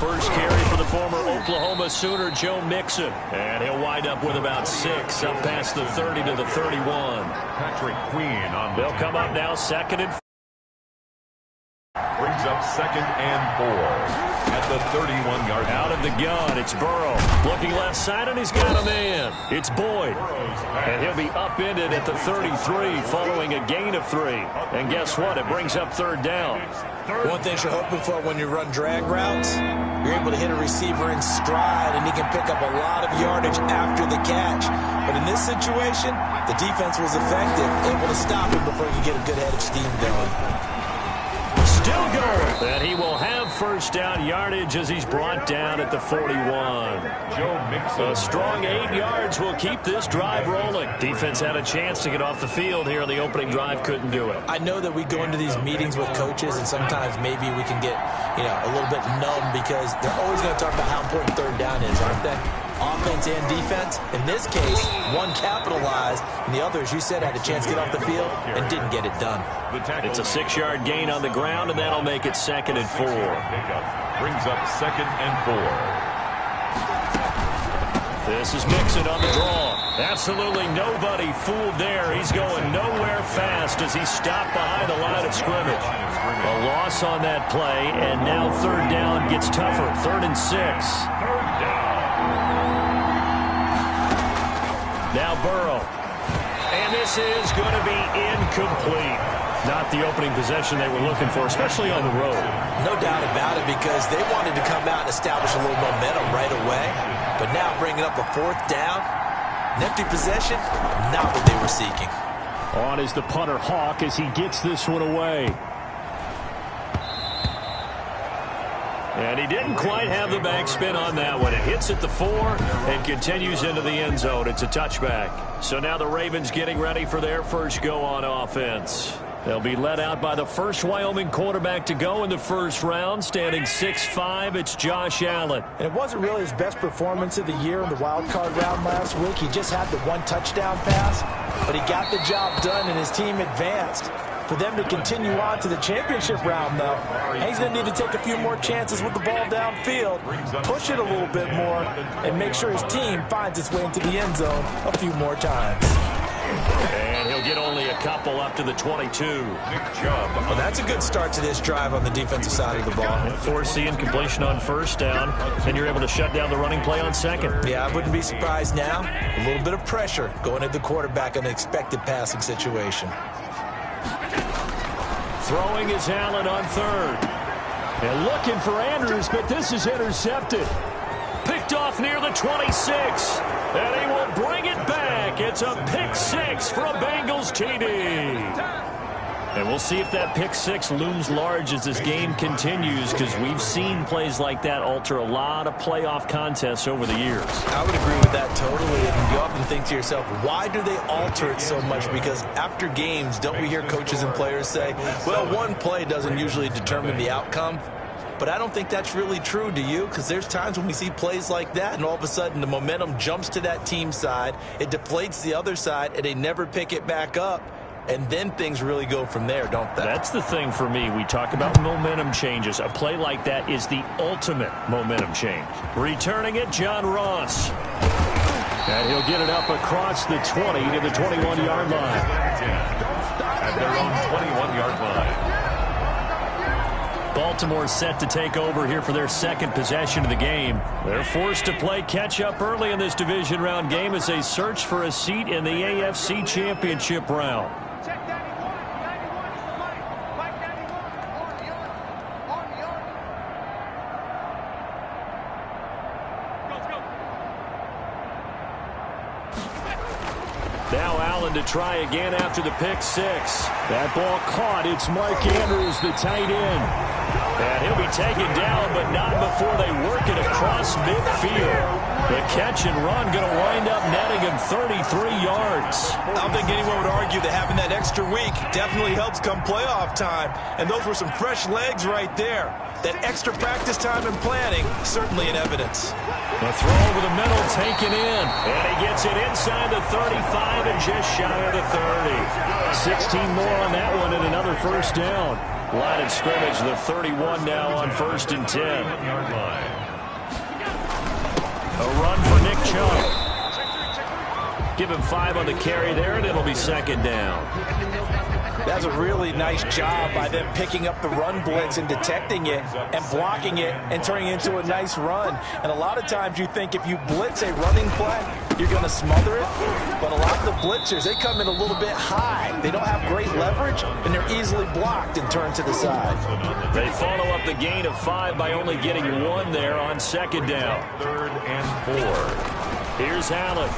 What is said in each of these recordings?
first carry for the former Oklahoma Sooner, Joe Mixon. And he'll wind up with about 6 up past the 30 to the 31. Patrick Queen on. They'll come up now second and brings up 2nd and 4 at the 31-yard line. Out of the gun, it's Burrow. Looking left side, and he's got a man. It's Boyd. And he'll be upended at the 33 following a gain of 3. And guess what? It brings up 3rd down. One thing you're hoping for when you run drag routes, you're able to hit a receiver in stride, and he can pick up a lot of yardage after the catch. But in this situation, the defense was effective, able to stop him before he could get a good head of steam going. Still going. And he will have first down yardage as he's brought down at the 41. Joe Mixon. A strong 8 yards will keep this drive rolling. Defense had a chance to get off the field here on the opening drive, couldn't do it. I know that we go into these meetings with coaches, and sometimes maybe we can get, a little bit numb because they're always going to talk about how important 3rd down is, aren't they? Offense and defense. In this case, one capitalized, and the other, as you said, had a chance to get off the field and didn't get it done. It's a 6-yard gain on the ground, and that'll make it 2nd and 4. Brings up 2nd and 4. This is Mixon on the draw. Absolutely nobody fooled there. He's going nowhere fast as he's stopped behind the line of scrimmage. A loss on that play, and now 3rd down gets tougher. 3rd and 6. Now Burrow. And this is going to be incomplete. Not the opening possession they were looking for, especially on the road. No doubt about it, because they wanted to come out and establish a little momentum right away. But now bringing up a 4th down, an empty possession, not what they were seeking. On is the punter Hawk as he gets this one away. And he didn't quite have the backspin on that one. It hits at the 4 and continues into the end zone. It's a touchback. So now the Ravens getting ready for their first go on offense. They'll be led out by the first Wyoming quarterback to go in the first round. Standing 6'5", it's Josh Allen. And it wasn't really his best performance of the year in the wild card round last week. He just had the 1 touchdown pass, but he got the job done and his team advanced. For them to continue on to the championship round, though, he's going to need to take a few more chances with the ball downfield, push it a little bit more, and make sure his team finds its way into the end zone a few more times. And he'll get only a couple up to the 22. Well, that's a good start to this drive on the defensive side of the ball. Forcing completion on first down, and you're able to shut down the running play on second. Yeah, I wouldn't be surprised now. A little bit of pressure going at the quarterback in an expected passing situation. Throwing is Allen on 3rd. And looking for Andrews, but this is intercepted. Picked off near the 26. And he will bring it back. It's a pick 6 for a Bengals TD. And we'll see if that pick 6 looms large as this game continues, because we've seen plays like that alter a lot of playoff contests over the years. I would agree with that totally. And you often think to yourself, why do they alter it so much? Because after games, don't we hear coaches and players say, well, one play doesn't usually determine the outcome? But I don't think that's really true, do you? Because there's times when we see plays like that, and all of a sudden the momentum jumps to that team side, it deflates the other side, and they never pick it back up. And then things really go from there, don't they? That's the thing for me. We talk about momentum changes. A play like that is the ultimate momentum change. Returning it, John Ross. And he'll get it up across the 20 to the 21-yard line. At their own 21-yard line. Baltimore set to take over here for their 2nd possession of the game. They're forced to play catch-up early in this division round game as they search for a seat in the AFC Championship round. Now Allen to try again after the pick 6. That ball caught. It's Mark Andrews, the tight end. And he'll be taken down, but not before they work it across midfield. The catch and run going to wind up netting him 33 yards. I don't think anyone would argue that having that extra week definitely helps come playoff time. And those were some fresh legs right there. That extra practice time and planning, certainly in evidence. The throw over the middle taken in. And he gets it inside the 35 and just shy of the 30. 16 more on that one and another first down. Line of scrimmage, the 31 now on 1st and 10. A run for Nick Chubb. Give him 5 on the carry there, and it'll be 2nd down. That's a really nice job by them picking up the run blitz and detecting it and blocking it and turning it into a nice run. And a lot of times you think if you blitz a running play, you're going to smother it. But a lot of the blitzers, they come in a little bit high. They don't have great leverage, and they're easily blocked and turned to the side. They follow up the gain of 5 by only getting 1 there on 2nd down. 3rd and 4. Here's Allen.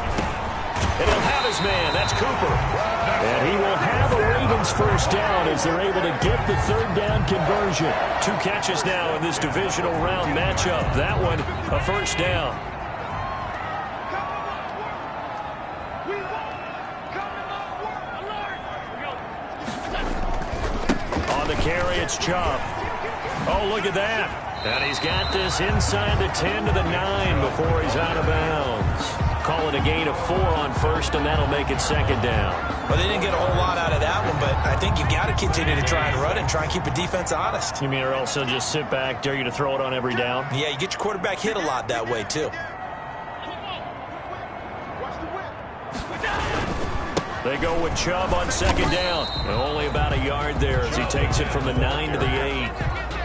And he'll have his man. That's Cooper. And he will have a Ravens first down as they're able to get the 3rd down conversion. 2 catches now in this divisional round matchup. That one, a first down. On the carry, it's Chubb. Oh, look at that. And he's got this inside the 10 to the 9 before he's out of bounds. Call it a gain of 4 on 1st, and that'll make it 2nd down. Well, they didn't get a whole lot out of that one, but I think you've got to continue to try and run and try and keep the defense honest. You mean or else they'll just sit back, dare you to throw it on every down? Yeah, you get your quarterback hit a lot that way, too. They go with Chubb on 2nd down. Only about a yard there as he takes it from the 9 to the 8.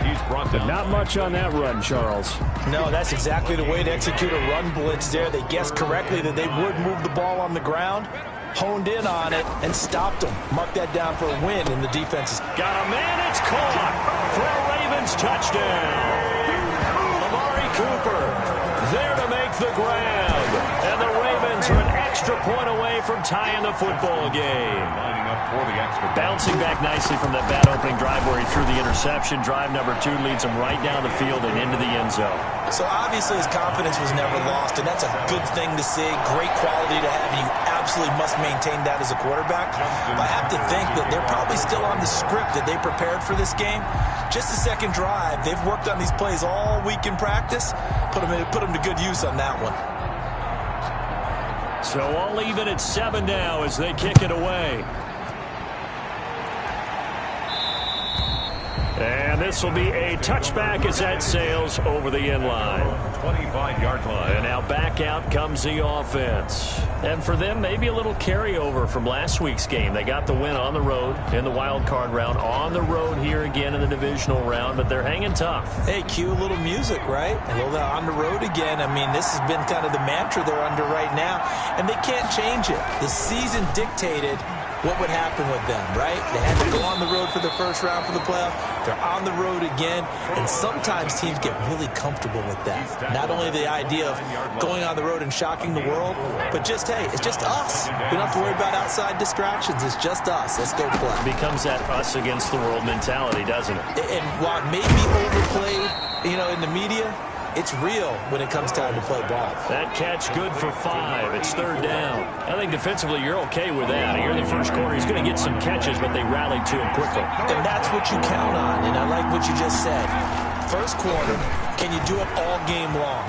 He's brought down. Not much on that run, Charles. No, that's exactly the way to execute a run blitz there. They guessed correctly that they would move the ball on the ground, honed in on it, and stopped them. Mark that down for a win, and the defense has got a man. It's caught for a Ravens touchdown. Amari Cooper there to make the grab. And the Ravens are an extra point away from tying the football game. Lining up for the extra. Bouncing back nicely from that bad opening drive where he threw the interception. Drive number 2 leads him right down the field and into the end zone. So obviously his confidence was never lost, and that's a good thing to see. Great quality to have, and you absolutely must maintain that as a quarterback. But I have to think that they're probably still on the script that they prepared for this game. Just the 2nd drive, they've worked on these plays all week in practice. Put them to good use on that one. So all even at 7 now as they kick it away. And this will be a touchback as that sails over the end line. 25-yard line. And now back out comes the offense. And for them, maybe a little carryover from last week's game. They got the win on the road in the wild card round. On the road here again in the divisional round, but they're hanging tough. Hey, cue a little music, right? A little on the road again. I mean, this has been kind of the mantra they're under right now, and they can't change it. The season dictated what would happen with them, right? They had to go on the road for the first round for the playoff. They're on the road again, and sometimes teams get really comfortable with that. Not only the idea of going on the road and shocking the world, but just, hey, it's just us. We don't have to worry about outside distractions. It's just us. Let's go play. It becomes that us against the world mentality, doesn't it? And while it may be overplayed, in the media, it's real when it comes time to play ball. That catch good for 5. It's 3rd down. I think defensively you're okay with that. Here in the first quarter, he's going to get some catches, but they rallied to him quickly. And that's what you count on, and I like what you just said. First quarter, can you do it all game long?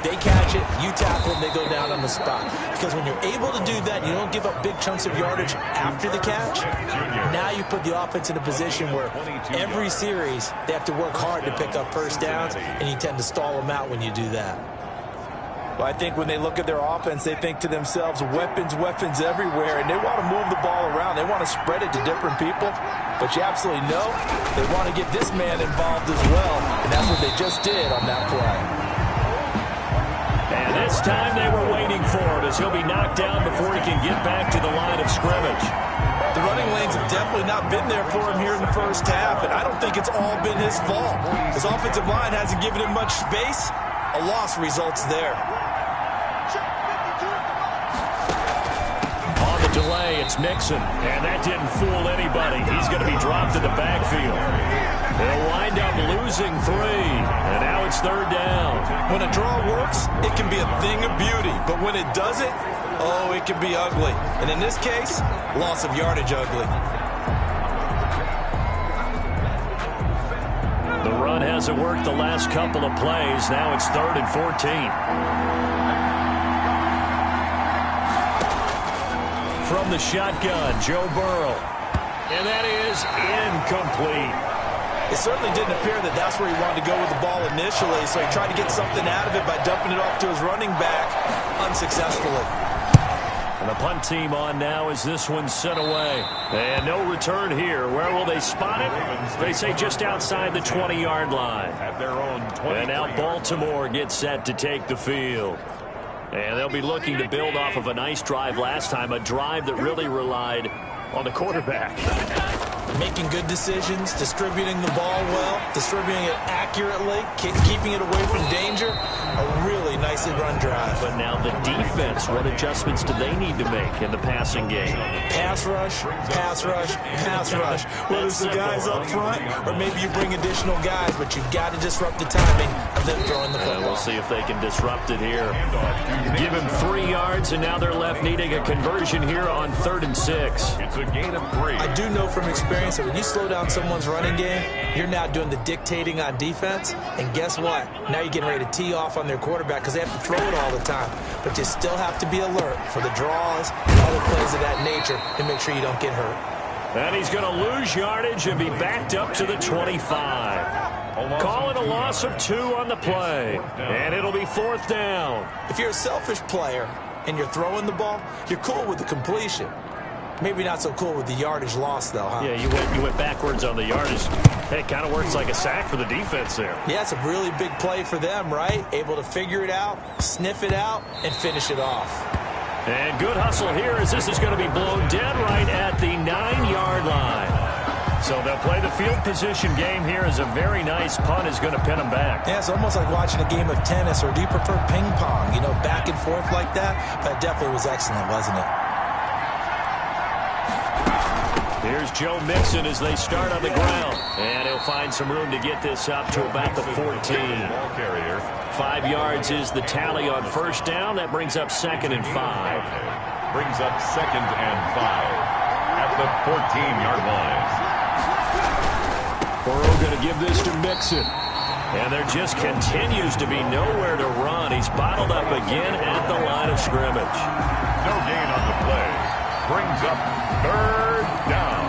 They catch it, you tackle them, they go down on the spot. Because when you're able to do that, you don't give up big chunks of yardage after the catch. Now you put the offense in a position where every series they have to work hard to pick up first downs, and you tend to stall them out when you do that. Well, I think when they look at their offense, they think to themselves, weapons everywhere, and they want to move the ball around. They want to spread it to different people, but you absolutely know they want to get this man involved as well, and that's what they just did on that play. And this time they were waiting for it as he'll be knocked down before he can get back to the line of scrimmage. The running lanes have definitely not been there for him here in the first half, and I don't think it's all been his fault. His offensive line hasn't given him much space. A loss results there. On the delay, it's Mixon, and that didn't fool anybody. He's going to be dropped in the backfield. They'll wind up losing 3, and now it's 3rd down. When a draw works, it can be a thing of beauty, but when it doesn't, oh, it can be ugly. And in this case, loss of yardage ugly. The run hasn't worked the last couple of plays. Now it's 3rd and 14. from the shotgun, Joe Burrow. And that is incomplete. It certainly didn't appear that that's where he wanted to go with the ball initially, so he tried to get something out of it by dumping it off to his running back unsuccessfully. And the punt team on now as this one's sent away. And no return here. Where will they spot it? They say just outside the 20-yard line. At their own 20. And now Baltimore gets set to take the field. And they'll be looking to build off of a nice drive last time, a drive that really relied on the quarterback. Making good decisions, distributing the ball well, distributing it accurately, keeping it away from danger. A really nicely run drive. But now the defense, what adjustments do they need to make in the passing game? Pass rush, pass rush, pass rush. Whether it's the guys up front or maybe you bring additional guys, but you've got to disrupt the timing of them throwing the football. We'll see if they can disrupt it here. Give him 3 yards, and now they're left needing a conversion here on 3rd and 6. It's a gain of 3. I do know from experience that when you slow down someone's running game, you're now doing the dictating on defense. And guess what? Now you're getting ready to tee off on their quarterback because they have to throw it all the time. But you still have to be alert for the draws and other plays of that nature and make sure you don't get hurt. And he's going to lose yardage and be backed up to the 25. Calling a loss of 2 on the play. And it'll be 4th down. If you're a selfish player and you're throwing the ball, you're cool with the completion. Maybe not so cool with the yardage loss, though, huh? Yeah, you went backwards on the yardage. Hey, it kind of works like a sack for the defense there. Yeah, it's a really big play for them, right? Able to figure it out, sniff it out, and finish it off. And good hustle here as this is going to be blown dead right at the 9-yard line. So they'll play the field position game here as a very nice punt is going to pin them back. Yeah, it's almost like watching a game of tennis, or do you prefer ping pong? You know, back and forth like that? But it definitely was excellent, wasn't it? Here's Joe Mixon as they start on the ground. And he'll find some room to get this up to about the 14. 5 yards is the tally on 1st down. That brings up 2nd and 5. Brings up 2nd and 5 at the 14-yard line. Burrow going to give this to Mixon. And there just continues to be nowhere to run. He's bottled up again at the line of scrimmage. No gain on the play. Brings up 3rd down.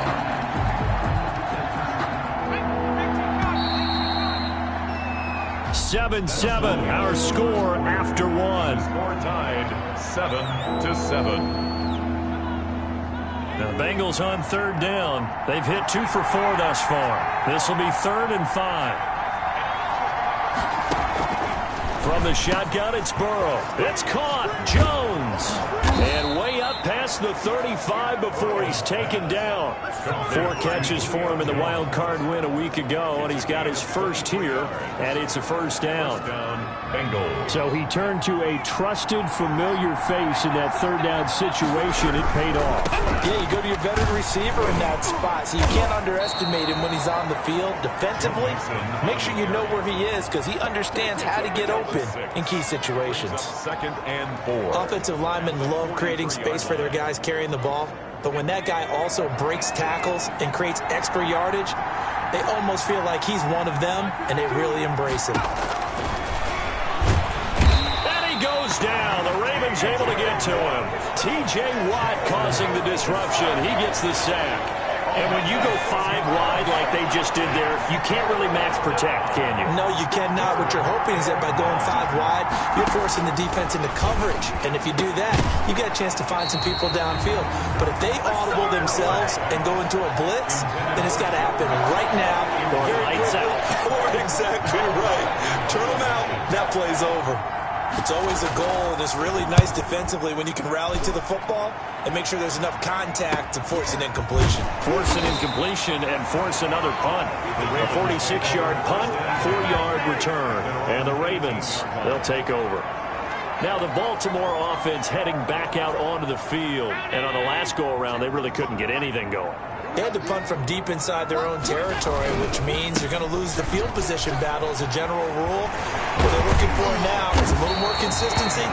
Seven, our score after 1. Score tied 7-7. Now the Bengals on 3rd down. They've hit 2 for 4 thus far. This will be 3rd and 5. From the shotgun, it's Burrow. It's caught. Jones. And way up past the 35 before he's taken down. 4 catches for him in the wild card win a week ago, and he's got his first here, and it's a 1st down. Bengals. So he turned to a trusted, familiar face in that 3rd down situation. It paid off. Yeah, you go to your veteran receiver in that spot, so you can't underestimate him when he's on the field. Defensively, make sure you know where he is because he understands how to get open in key situations. 2nd and 4. Offensive linemen love creating space for their guys carrying the ball, but when that guy also breaks tackles and creates extra yardage, they almost feel like he's one of them, and they really embrace him. And he goes down. The Ravens able to get to him. T.J. Watt causing the disruption. He gets the sack. And when you go 5 wide like they just did there, you can't really max protect, can you? No, you cannot. What you're hoping is that by going 5 wide, you're forcing the defense into coverage. And if you do that, you get a chance to find some people downfield. But if they audible themselves and go into a blitz, then it's got to happen right now. Or lights out. Or exactly right. Turn them out. That play's over. It's always a goal, and it's really nice defensively when you can rally to the football and make sure there's enough contact to force an incompletion. Force an incompletion and force another punt. A 46-yard punt, 4-yard return. And the Ravens, they'll take over. Now the Baltimore offense heading back out onto the field. And on the last go-around, they really couldn't get anything going. They had to punt from deep inside their own territory, which means you're going to lose the field position battle as a general rule. What they're looking for now is a little more consistency,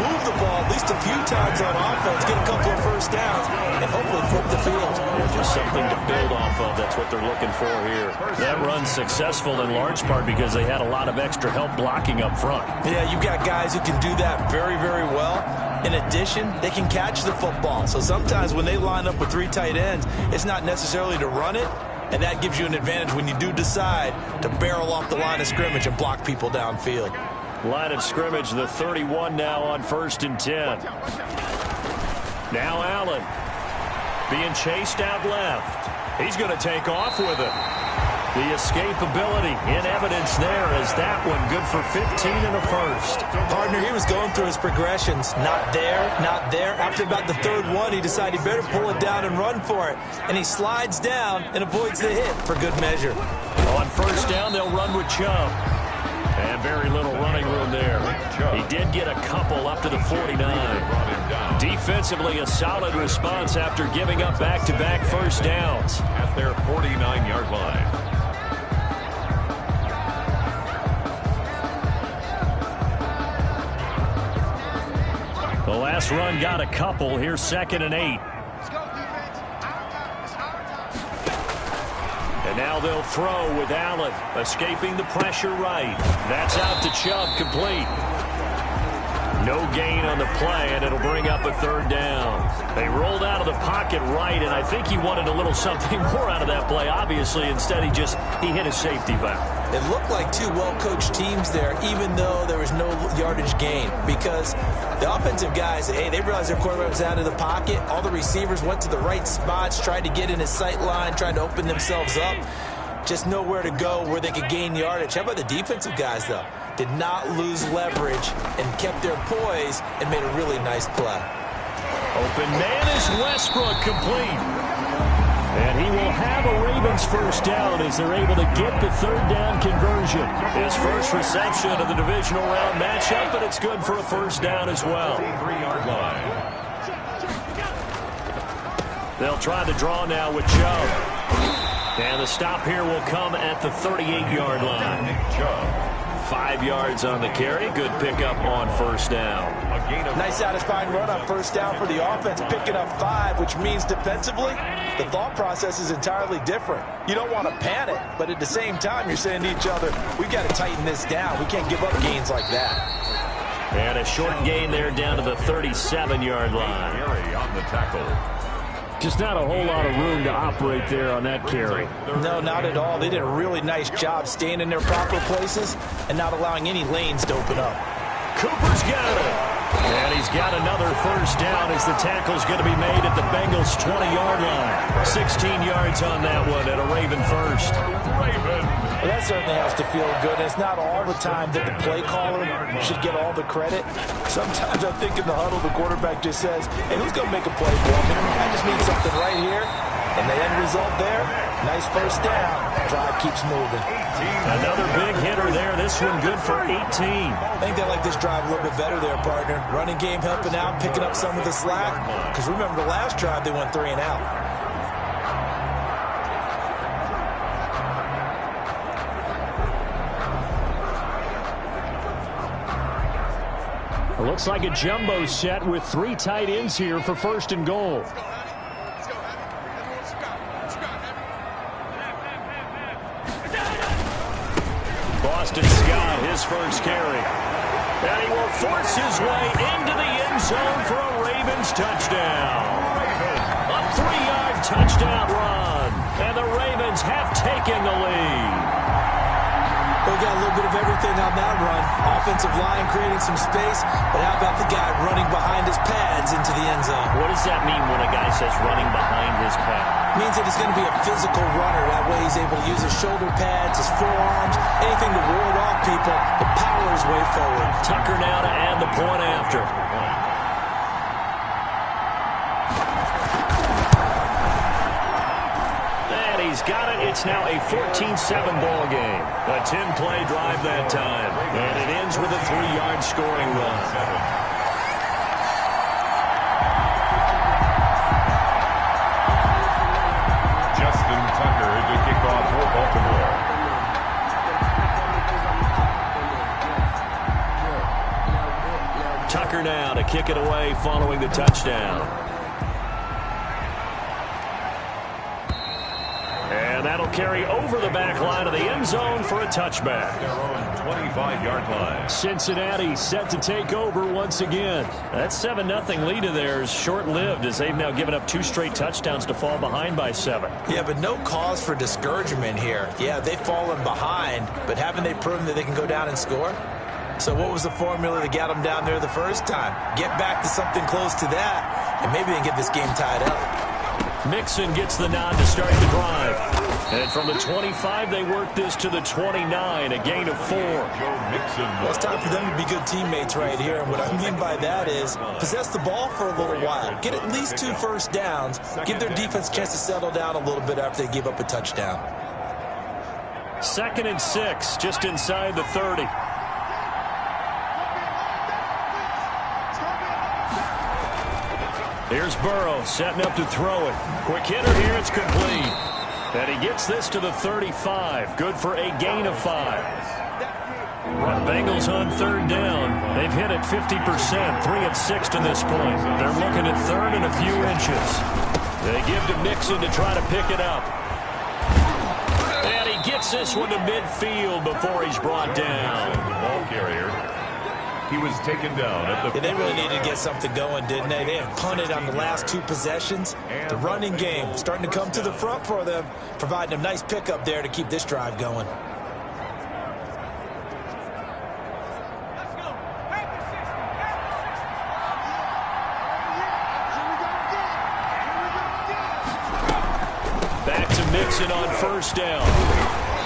move the ball at least a few times on offense, get a couple of 1st downs, and hopefully flip the field. Just something to build off of. That's what they're looking for here. That run's successful in large part because they had a lot of extra help blocking up front. Yeah, you've got guys who can do that very, very well. In addition, they can catch the football. So sometimes when they line up with 3 tight ends, it's not necessarily to run it, and that gives you an advantage when you do decide to barrel off the line of scrimmage and block people downfield. Line of scrimmage, the 31 now on 1st and 10. Now Allen being chased out left. He's going to take off with it. The escapability in evidence there as that one good for 15 and a first. Partner, he was going through his progressions. Not there, not there. After about the 3rd one, he decided he better pull it down and run for it. And he slides down and avoids the hit for good measure. On 1st down, they'll run with Chubb. And very little running room there. He did get a couple up to the 49. Defensively, a solid response after giving up back-to-back first downs. At their 49-yard line. The last run got a couple. Here's 2nd and 8. And now they'll throw with Allen, escaping the pressure right. That's out to Chubb, complete. No gain on the play, and it'll bring up a 3rd down. They rolled out of the pocket right, and I think he wanted a little something more out of that play, obviously. Instead, he hit a safety valve. It looked like 2 well-coached teams there, even though there was no yardage gain, because the offensive guys, hey, they realized their quarterback was out of the pocket. All the receivers went to the right spots, tried to get in his sight line, tried to open themselves up. Just nowhere to go where they could gain yardage. How about the defensive guys, though? Did not lose leverage and kept their poise and made a really nice play. Open man is Westbrook, complete. And he will have a Ravens first down as they're able to get the 3rd down conversion. His first reception of the divisional round matchup, but it's good for a first down as well. 3-yard line. They'll try the draw now with Chubb. And the stop here will come at the 38-yard line. Chubb. 5 yards on the carry. Good pickup on first down. Nice satisfying run on first down for the offense, picking up 5, which means defensively, the thought process is entirely different. You don't want to panic, but at the same time, you're saying to each other, we've got to tighten this down. We can't give up gains like that. And a short gain there down to the 37-yard line. Carry on the tackle. Just not a whole lot of room to operate there on that carry. No, not at all. They did a really nice job staying in their proper places and not allowing any lanes to open up. Cooper's got it. And he's got another first down as the tackle's going to be made at the Bengals' 20-yard line. 16 yards on that one and a Raven first. Well, that certainly has to feel good. It's not all the time that the play caller should get all the credit. Sometimes I think in the huddle, the quarterback just says, hey, who's going to make a play for me? I just need something right here. And the end result there, nice first down. Drive keeps moving. Another big hitter there. This one good for 18. I think they like this drive a little bit better there, partner. Running game helping out, picking up some of the slack. Because remember the last drive, they went 3 and out. It looks like a jumbo set with 3 tight ends here for 1st and goal. Boston Scott, his first carry. And he will force his way into the end zone for a Ravens touchdown. A 3-yard touchdown run. And the Ravens have taken the lead. They got a little bit of everything on that run. Offensive line creating some space, but how about the guy running behind his pads into the end zone? What does that mean when a guy says running behind his pad? It means that he's going to be a physical runner. That way he's able to use his shoulder pads, his forearms, anything to ward off people, but power his way forward. Tucker now to add the point after. He's got it. It's now a 14-7 ball game. A 10-play drive that time. And it ends with a 3-yard scoring run. Justin Tucker to kick off for Baltimore. Tucker now to kick it away following the touchdown. That'll carry over the back line of the end zone for a touchback. Their own 25-yard line. Cincinnati set to take over once again. That 7-0 lead of theirs short-lived as they've now given up 2 straight touchdowns to fall behind by 7. Yeah, but no cause for discouragement here. Yeah, they've fallen behind, but haven't they proven that they can go down and score? So what was the formula that got them down there the first time? Get back to something close to that, and maybe they can get this game tied up. Mixon gets the nod to start the drive. And from the 25, they work this to the 29, a gain of 4. Well, it's time for them to be good teammates right here. And what I mean by that is possess the ball for a little while. Get at least 2 first downs. Give their defense a chance to settle down a little bit after they give up a touchdown. 2nd and 6, just inside the 30. Here's Burrow setting up to throw it. Quick hitter here, it's complete. And he gets this to the 35. Good for a gain of 5. The Bengals on 3rd down. They've hit it 50%, 3 of 6 to this point. They're looking at 3rd and a few inches. They give to Mixon to try to pick it up. And he gets this one to midfield before he's brought down. The ball carrier. He was taken down at the... Yeah, they really needed to get something going, didn't they? They have punted on the last 2 possessions. The running game starting to come to the front for them, providing a nice pickup there to keep this drive going. Back to Mixon on 1st down.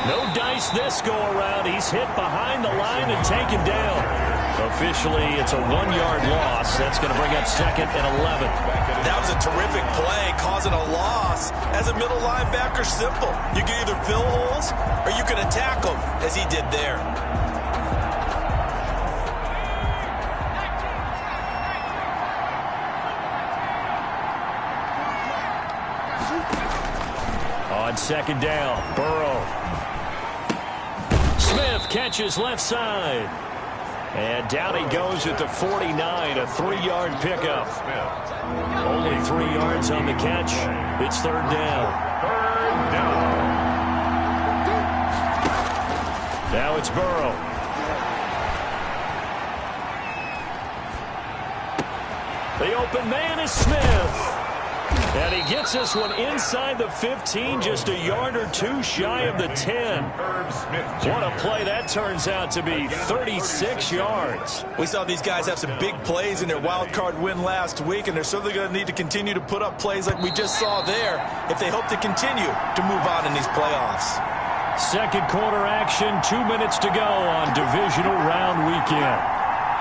No dice this go-around. He's hit behind the line and taken down. Officially, it's a 1-yard loss. That's going to bring up 2nd and 11. That was a terrific play, causing a loss. As a middle linebacker, simple. You can either fill holes or you can attack them, as he did there. On 2nd down, Burrow. Smith catches left side. And down he goes at the 49, a 3-yard pickup. Only 3 yards on the catch. It's 3rd down. Now it's Burrow. The open man is Smith. And he gets this one inside the 15, just a yard or 2 shy of the 10. What a play that turns out to be, 36 yards. We saw these guys have some big plays in their wild card win last week, and they're certainly going to need to continue to put up plays like we just saw there if they hope to continue to move on in these playoffs. 2nd quarter action, 2 minutes to go on divisional round weekend.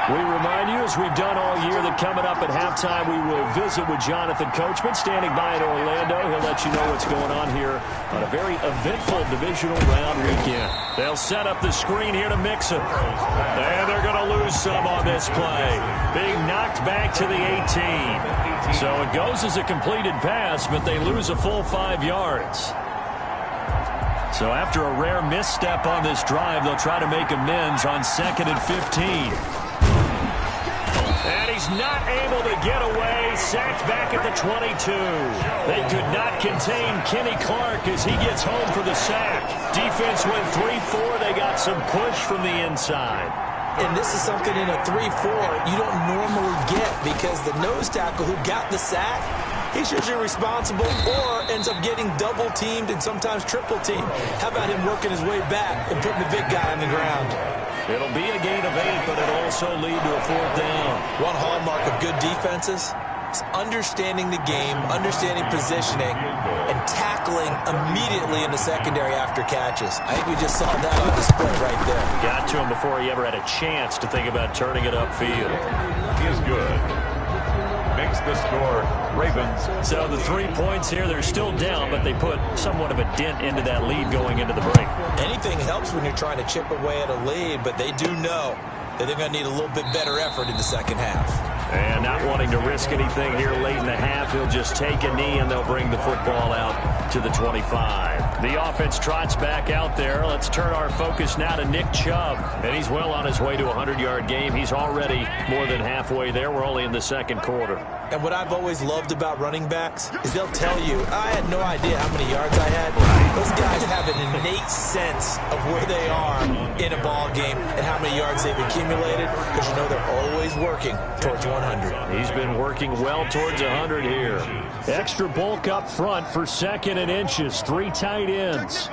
We remind you, as we've done all year, that coming up at halftime, we will visit with Jonathan Coachman, standing by in Orlando. He'll let you know what's going on here on a very eventful divisional round weekend. They'll set up the screen here to Mixon. And they're going to lose some on this play. Being knocked back to the 18. So it goes as a completed pass, but they lose a full 5 yards. So after a rare misstep on this drive, they'll try to make amends on 2nd and 15. And he's not able to get away. Sacked back at the 22. They could not contain Kenny Clark as he gets home for the sack. Defense went 3-4. They got some push from the inside. And this is something in a 3-4 you don't normally get, because the nose tackle who got the sack, he's usually responsible or ends up getting double-teamed and sometimes triple-teamed. How about him working his way back and putting the big guy on the ground? It'll be a gain of 8, but it'll also lead to a 4th down. One hallmark of good defenses is understanding the game, understanding positioning, and tackling immediately in the secondary after catches. I think we just saw that on display right there. Got to him before he ever had a chance to think about turning it upfield. He is good. Makes the score Ravens. So the 3 points here, they're still down, but they put somewhat of a dent into that lead going into the break. Anything helps when you're trying to chip away at a lead, but they do know that they're going to need a little bit better effort in the second half. And not wanting to risk anything here late in the half, he'll just take a knee and they'll bring the football out to the 25. The offense trots back out there. Let's turn our focus now to Nick Chubb. And he's well on his way to a 100-yard game. He's already more than halfway there. We're only in the second quarter. And what I've always loved about running backs is they'll tell you, I had no idea how many yards I had. Those guys have an innate sense of where they are in a ball game and how many yards they've accumulated, because you know they're always working towards 100. He's been working well towards 100 here. Extra bulk up front for 2nd and inches. 3 tight ends.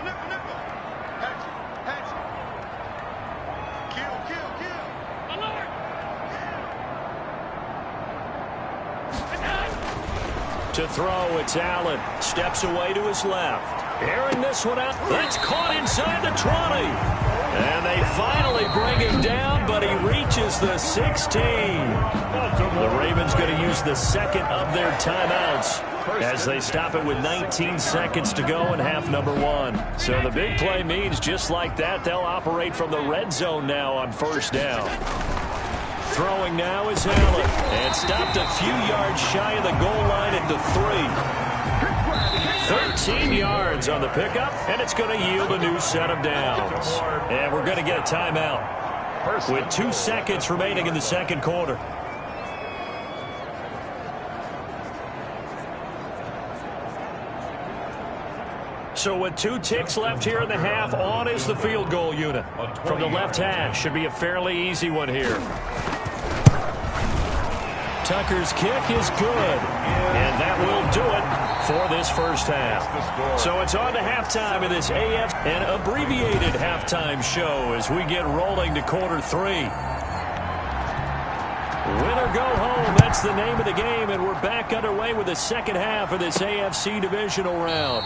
To throw, it's Allen. Steps away to his left. Airing this one out. That's caught inside the 20. And they finally bring him down, but he reaches the 16. The Ravens going to use the second of their timeouts as they stop it with 19 seconds to go in half number 1. So the big play means just like that, they'll operate from the red zone now on 1st down. Throwing now is Allen, and stopped a few yards shy of the goal line at the 3. 13 yards on the pickup, and it's going to yield a new set of downs. And we're going to get a timeout with 2 seconds remaining in the second quarter. So with 2 ticks left here in the half, on is the field goal unit. From the left hash, should be a fairly easy one here. Tucker's kick is good, and that will do it for this first half. So it's on to halftime of this AF, an abbreviated halftime show as we get rolling to quarter 3. Win or go home, that's the name of the game, and we're back underway with the second half of this AFC divisional round.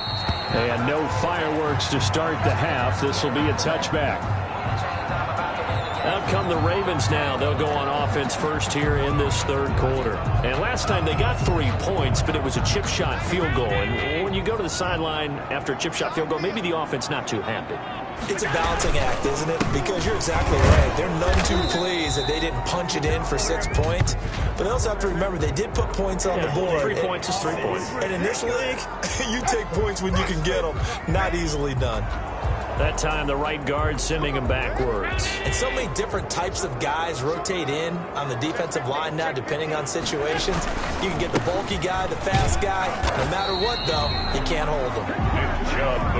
And no fireworks to start the half. This will be a touchback. Out come the Ravens now. They'll go on offense first here in this third quarter. And last time they got 3 points, but it was a chip shot field goal. And when you go to the sideline after a chip shot field goal, maybe the offense not too happy. It's a balancing act, isn't it? Because you're exactly right. They're none too pleased that they didn't punch it in for 6 points. But they also have to remember they did put points on the board. 3 points is 3 points. And in this league, you take points when you can get them. Not easily done. That time the right guard sending him backwards. And so many different types of guys rotate in on the defensive line now depending on situations. You can get the bulky guy, the fast guy. No matter what, though, you can't hold them.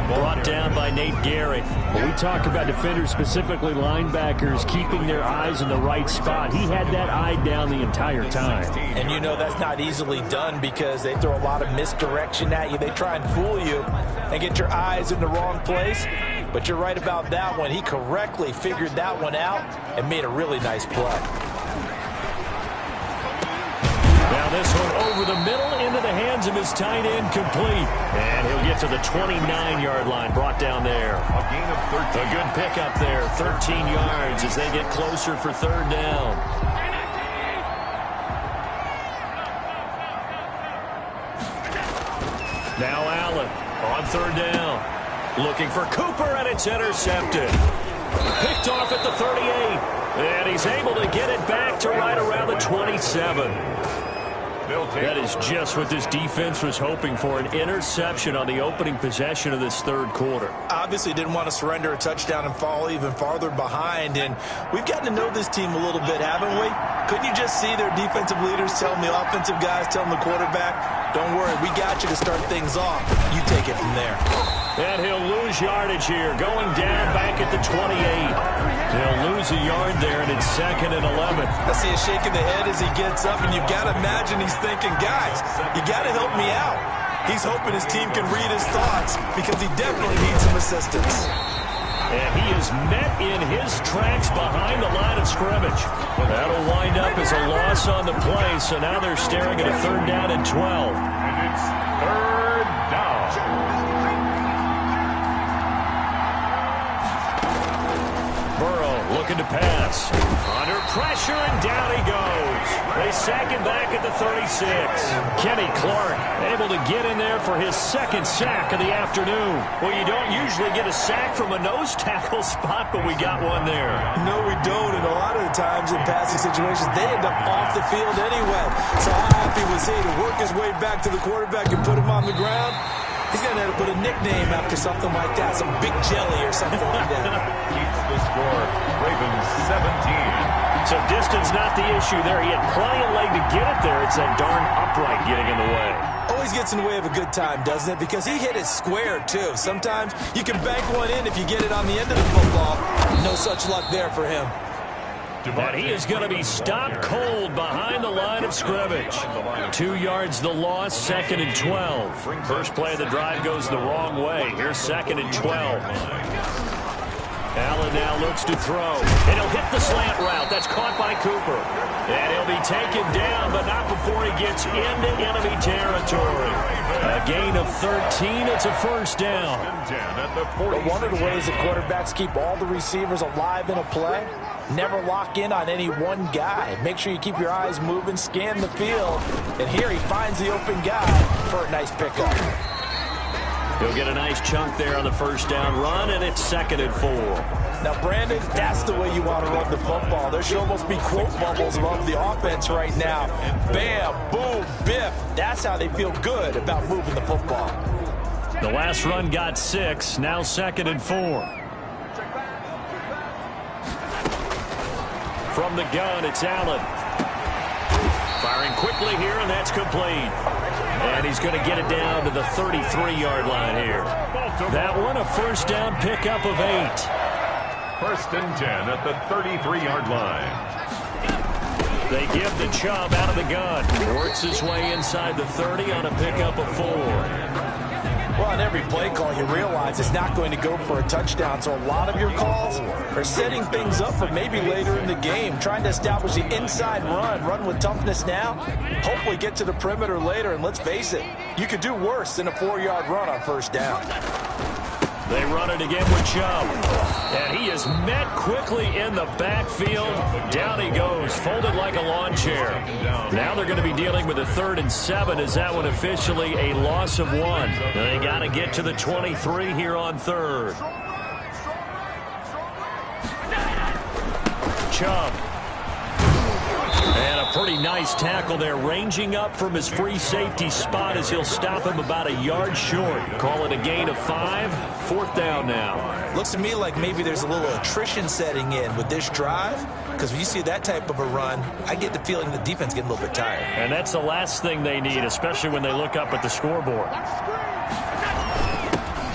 Brought down by Nate Gehrig. When we talk about defenders, specifically linebackers, keeping their eyes in the right spot. He had that eye down the entire time. And you know that's not easily done because they throw a lot of misdirection at you. They try and fool you and get your eyes in the wrong place. But you're right about that one. He correctly figured that one out and made a really nice play. Now this one over the middle into the hands of his tight end, complete. And he'll get to the 29-yard line, brought down there. A gain of 13. A good pickup there, 13 yards as they get closer for 3rd down. Now Allen on 3rd down. Looking for Cooper, and it's intercepted. Picked off at the 38. And he's able to get it back to right around the 27. That is just what this defense was hoping for, an interception on the opening possession of this third quarter. Obviously didn't want to surrender a touchdown and fall even farther behind, and we've gotten to know this team a little bit, haven't we? Couldn't you just see their defensive leaders telling the offensive guys, telling the quarterback, don't worry, we got you to start things off. You take it from there. And he'll lose yardage here, going down back at the 28. He'll lose a yard there, and it's 2nd and 11. I see a shake of the head as he gets up, and you've got to imagine he's thinking, guys, you got to help me out. He's hoping his team can read his thoughts because he definitely needs some assistance. And he is met in his tracks behind the line of scrimmage. That'll wind up as a loss on the play, so now they're staring at a 3rd down and 12. And it's 3rd down. Looking to pass. Under pressure, and down he goes. They sack him back at the 36. Kenny Clark able to get in there for his second sack of the afternoon. Well, you don't usually get a sack from a nose tackle spot, but we got one there. No, we don't. And a lot of the times in passing situations, they end up off the field anyway. So how happy was he to work his way back to the quarterback and put him on the ground? He's going to have to put a nickname after something like that, some Big Jelly or something like that. Keeps the score. Ravens 17. So distance not the issue there. He had plenty of leg to get it there. It's that darn upright getting in the way. Always gets in the way of a good time, doesn't it? Because he hit it square, too. Sometimes you can bank one in if you get it on the end of the football. No such luck there for him. And he is going to be stopped cold behind the line of scrimmage. 2 yards the loss, 2nd and 12. First play of the drive goes the wrong way. Here's 2nd and 12. Allen now looks to throw. And he'll hit the slant route. That's caught by Cooper. And he'll be taken down, but not before he gets into enemy territory. A gain of 13. It's a first down. But one of the ways that quarterbacks keep all the receivers alive in a play, never lock in on any one guy. Make sure you keep your eyes moving, scan the field. And here he finds the open guy for a nice pickup. He'll get a nice chunk there on the first down run, and it's 2nd and 4. Now, Brandon, that's the way you want to run the football. There should almost be quote bubbles above the offense right now. Bam, boom, biff. That's how they feel good about moving the football. The last run got 6, now 2nd and 4. From the gun, it's Allen. Firing quickly here, and that's complete. And he's going to get it down to the 33-yard line here. That one, a first down pickup of 8. 1st and 10 at the 33-yard line. They give the Chubb out of the gun. Works his way inside the 30 on a pickup of 4. Well, on every play call, you realize it's not going to go for a touchdown. So a lot of your calls are setting things up for maybe later in the game, trying to establish the inside run with toughness now, hopefully get to the perimeter later. And let's face it, you could do worse than a 4-yard run on first down. They run it again with Chubb. And he is met quickly in the backfield. Down he goes, folded like a lawn chair. Now they're going to be dealing with a 3rd and 7. Is that one officially a loss of 1? They got to get to the 23 here on 3rd. Chubb. And a pretty nice tackle there, ranging up from his free safety spot as he'll stop him about a yard short. Call it a gain of 5. 4th down now. Looks to me like maybe there's a little attrition setting in with this drive, because when you see that type of a run, I get the feeling the defense getting a little bit tired. And that's the last thing they need, especially when they look up at the scoreboard.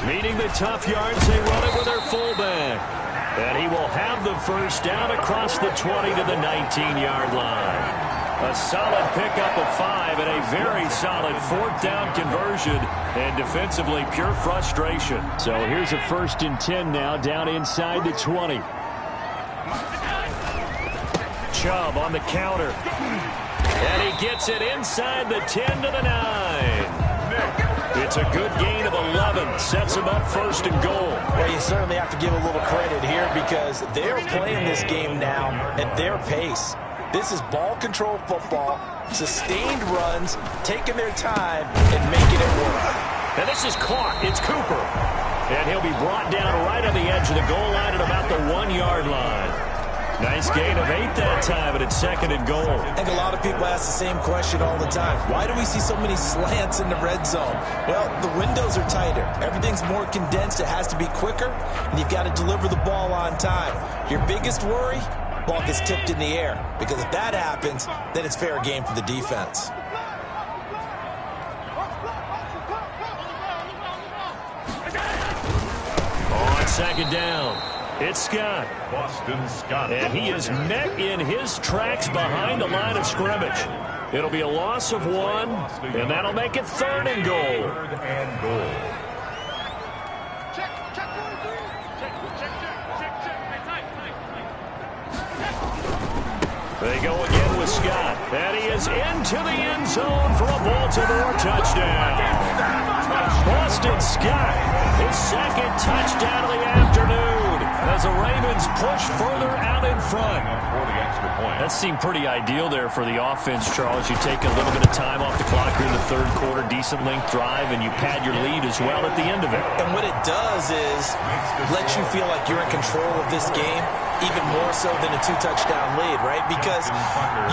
Meeting the tough yards, they run it with their fullback. And he will have the first down across the 20 to the 19-yard line. A solid pickup of 5 and a very solid 4th down conversion. And defensively, pure frustration. So here's a 1st and 10 now, down inside the 20. Chubb on the counter. And he gets it inside the 10 to the 9. It's a good gain of 11. Sets him up 1st and goal. Well, you certainly have to give a little credit here because they're playing this game now at their pace. This is ball control football, sustained runs, taking their time and making it work. And this is caught. It's Cooper. And he'll be brought down right on the edge of the goal line at about the 1-yard line. Nice gain of 8 that time, and it's 2nd and goal. I think a lot of people ask the same question all the time. Why do we see so many slants in the red zone? Well, the windows are tighter. Everything's more condensed. It has to be quicker, and you've got to deliver the ball on time. Your biggest worry? Ball gets tipped in the air, because if that happens, then it's fair game for the defense. On 2nd down, it's Scott. Boston Scott. And he is met in his tracks behind the line of scrimmage. It'll be a loss of 1, and that'll make it 3rd and goal. 3rd and goal. They go again with Scott. And he is into the end zone for a Baltimore touchdown. Boston Scott, his 2nd touchdown of the afternoon. A as the Ravens push further out in front. For the extra point. That seemed pretty ideal there for the offense, Charles. You take a little bit of time off the clock here in the third quarter, decent length drive, and you pad your lead as well at the end of it. And what it does is let you feel like you're in control of this game, even more so than a 2-touchdown lead, right? Because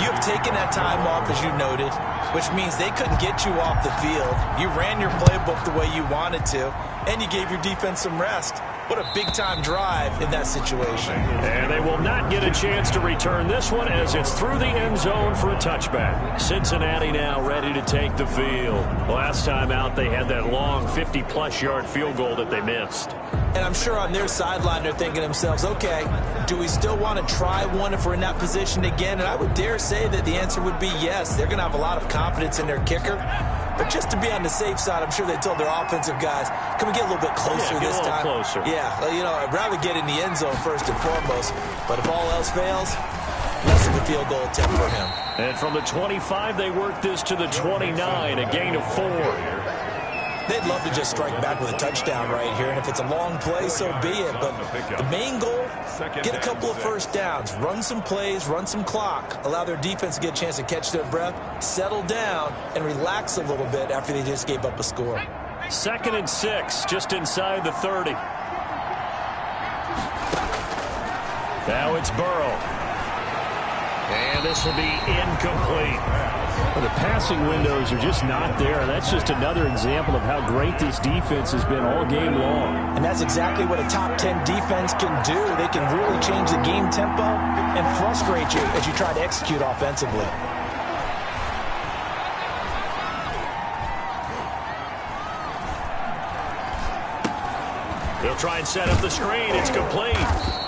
you've taken that time off, as you noted, which means they couldn't get you off the field. You ran your playbook the way you wanted to, and you gave your defense some rest. What a big-time drive in that situation. And they will not get a chance to return this one as it's through the end zone for a touchback. Cincinnati now ready to take the field. Last time out, they had that long 50-plus yard field goal that they missed. And I'm sure on their sideline they're thinking to themselves, okay, do we still want to try one if we're in that position again? And I would dare say that the answer would be yes. They're going to have a lot of confidence in their kicker. But just to be on the safe side, I'm sure they told their offensive guys, can we get a little bit closer this time? Closer. Yeah, you know, I'd rather get in the end zone first and foremost. But if all else fails, less of a field goal attempt for him. And from the 25, they work this to the 29, a gain of 4. They'd love to just strike back with a touchdown right here, and if it's a long play, so be it. But the main goal, get a couple of first downs, run some plays, run some clock, allow their defense to get a chance to catch their breath, settle down, and relax a little bit after they just gave up a score. 2nd and 6, just inside the 30. Now it's Burrow. And this will be incomplete. Well, the passing windows are just not there. That's just another example of how great this defense has been all game long. And that's exactly what a top 10 defense can do. They can really change the game tempo and frustrate you as you try to execute offensively. They'll try and set up the screen. It's complete.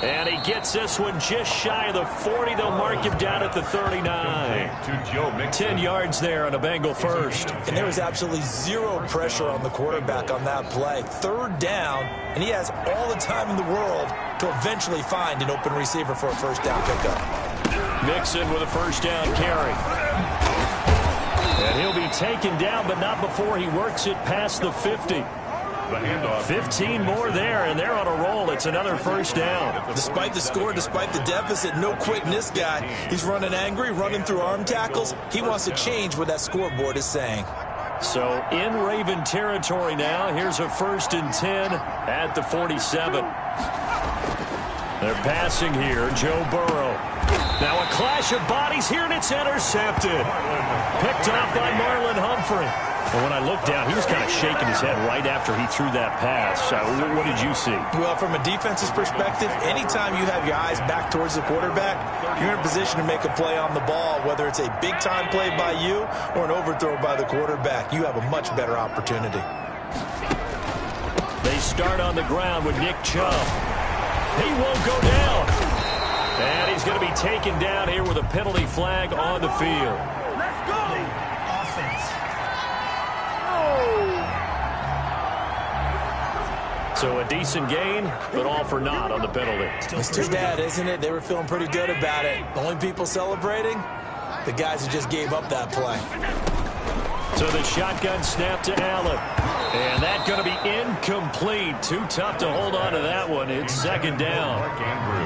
And he gets this one just shy of the 40. They'll mark him down at the 39. 10 yards there on a Bengal first. And there was absolutely zero pressure on the quarterback on that play. 3rd down, and he has all the time in the world to eventually find an open receiver for a first down pickup. Mixon with a first down carry. And he'll be taken down, but not before he works it past the 50. 15 more there, and they're on a roll. It's another first down. Despite the score, despite the deficit, no quitting this guy. He's running angry, running through arm tackles. He wants to change what that scoreboard is saying. So in Raven territory now. Here's a 1st and 10 at the 47. They're passing here. Joe Burrow. Now a clash of bodies here, and it's intercepted. Picked off by Marlon Humphrey. And when I looked down, he was kind of shaking his head right after he threw that pass. What did you see? Well, from a defense's perspective, anytime you have your eyes back towards the quarterback, you're in a position to make a play on the ball, whether it's a big-time play by you or an overthrow by the quarterback. You have a much better opportunity. They start on the ground with Nick Chubb. He won't go down. And he's going to be taken down here with a penalty flag on the field. Let's go! Offense. So a decent gain, but all for naught on the penalty. It's too bad, isn't it? They were feeling pretty good about it. The only people celebrating, the guys who just gave up that play. So the shotgun snap to Allen. And that's going to be incomplete. Too tough to hold on to that one. It's 2nd down.